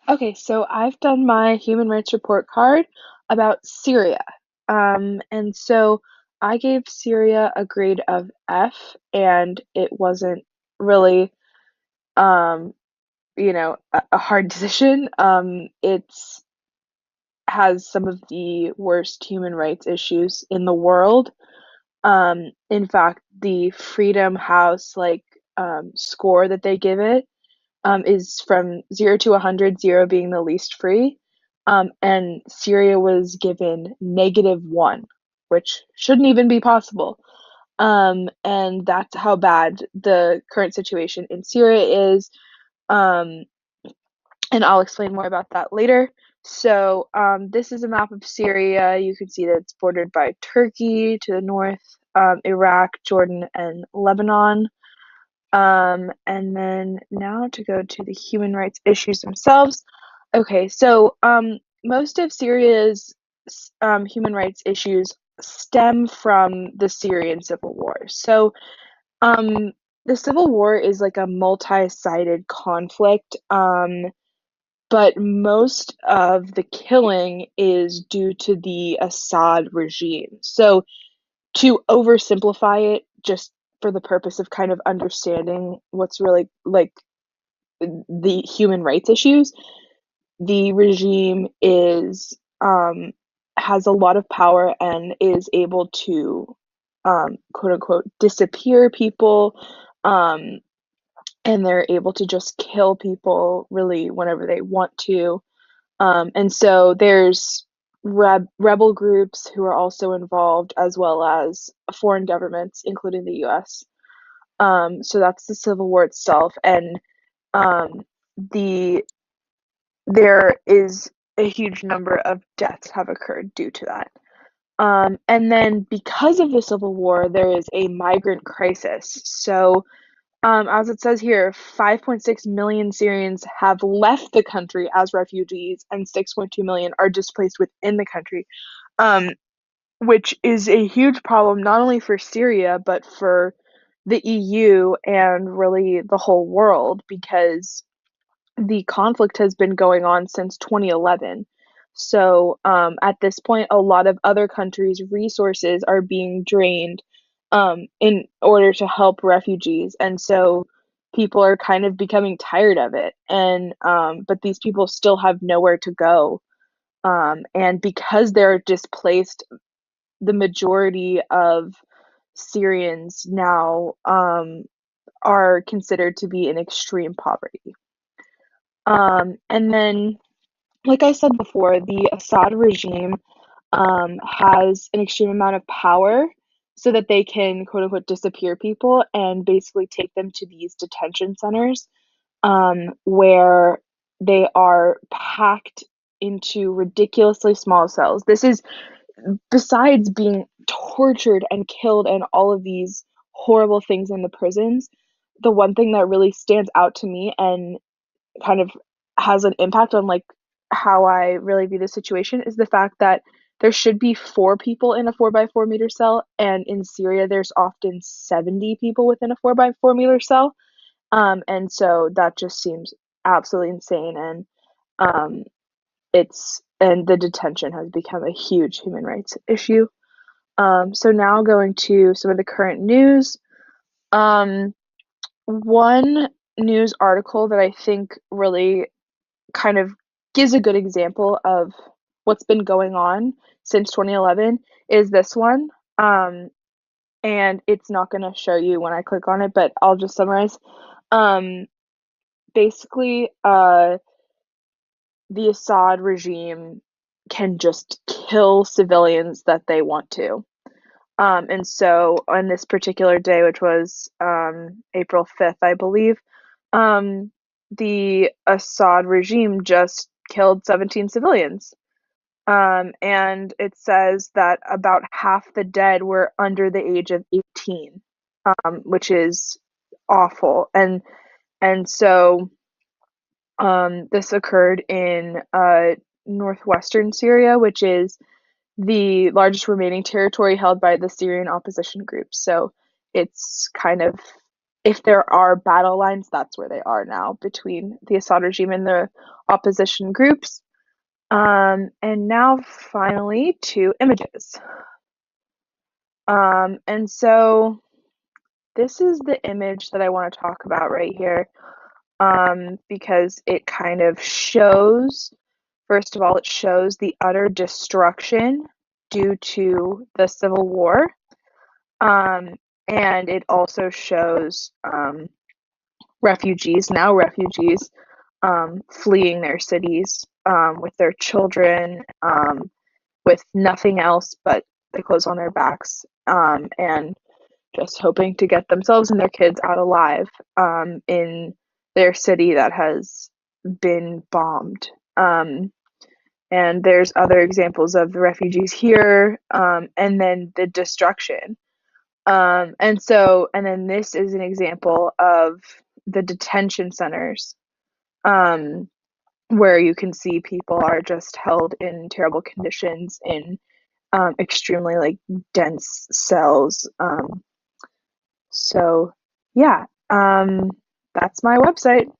Okay, so I've done my human rights report card about Syria. And so I gave Syria a grade of F, and it wasn't really, um, a hard decision. It's has some of the worst human rights issues in the world. In fact, the Freedom House score that they give it is from 0 to 100, 0 being the least free. And Syria was given -1, which shouldn't even be possible. And that's how bad the current situation in Syria is. Um, and I'll explain more about that later. So, this is a map of Syria. You can see that it's bordered by Turkey to the north, Iraq, Jordan, and Lebanon. And then now to go to the human rights issues themselves. Okay, so most of Syria's human rights issues stem from the Syrian civil war. So um, the civil war is like a multi-sided conflict, but most of the killing is due to the Assad regime. So to oversimplify it, just for the purpose of kind of understanding what's really like the human rights issues, the regime is has a lot of power and is able to quote unquote disappear people, um, and they're able to just kill people really whenever they want to. And so there's rebel groups who are also involved, as well as foreign governments, including the US. So that's the Civil War itself. And um, the there is a huge number of deaths have occurred due to that. And then because of the Civil War, there is a migrant crisis. So as it says here, 5.6 million Syrians have left the country as refugees, and 6.2 million are displaced within the country, um, which is a huge problem not only for Syria, but for the EU and really the whole world, because the conflict has been going on since 2011. So at this point, a lot of other countries' resources are being drained in order to help refugees, and so people are kind of becoming tired of it. And but these people still have nowhere to go, and because they're displaced, the majority of Syrians now are considered to be in extreme poverty. And then, like I said before, the Assad regime has an extreme amount of power so that they can quote unquote disappear people and basically take them to these detention centers, where they are packed into ridiculously small cells. This is besides being tortured and killed and all of these horrible things in the prisons. The one thing that really stands out to me and kind of has an impact on like how I really view the situation is the fact that there should be 4 people in a 4 by 4 meter cell, and in Syria there's often 70 people within a 4 by 4 meter cell. And so that just seems absolutely insane, and um, the detention has become a huge human rights issue. So now going to some of the current news. Um, One news article that I think really kind of gives a good example of what's been going on since 2011 is this one. And it's not going to show you when I click on it, but I'll just summarize. Um, Basically, the Assad regime can just kill civilians that they want to. And so on this particular day, which was April 5th, I believe, um, the Assad regime just killed 17 civilians. And it says that about half the dead were under the age of 18, which is awful. And so this occurred in northwestern Syria, which is the largest remaining territory held by the Syrian opposition groups. So it's kind of if there are battle lines, that's where they are now between the Assad regime and the opposition groups. And now finally to images. And so this is the image that I want to talk about right here, because it kind of shows, first of all, it shows the utter destruction due to the civil war. Um, and it also shows refugees, fleeing their cities with their children, with nothing else but the clothes on their backs, and just hoping to get themselves and their kids out alive in their city that has been bombed. And there's other examples of the refugees here, and then the destruction. And then this is an example of the detention centers, um, where you can see people are just held in terrible conditions in extremely like dense cells. So yeah, that's my website.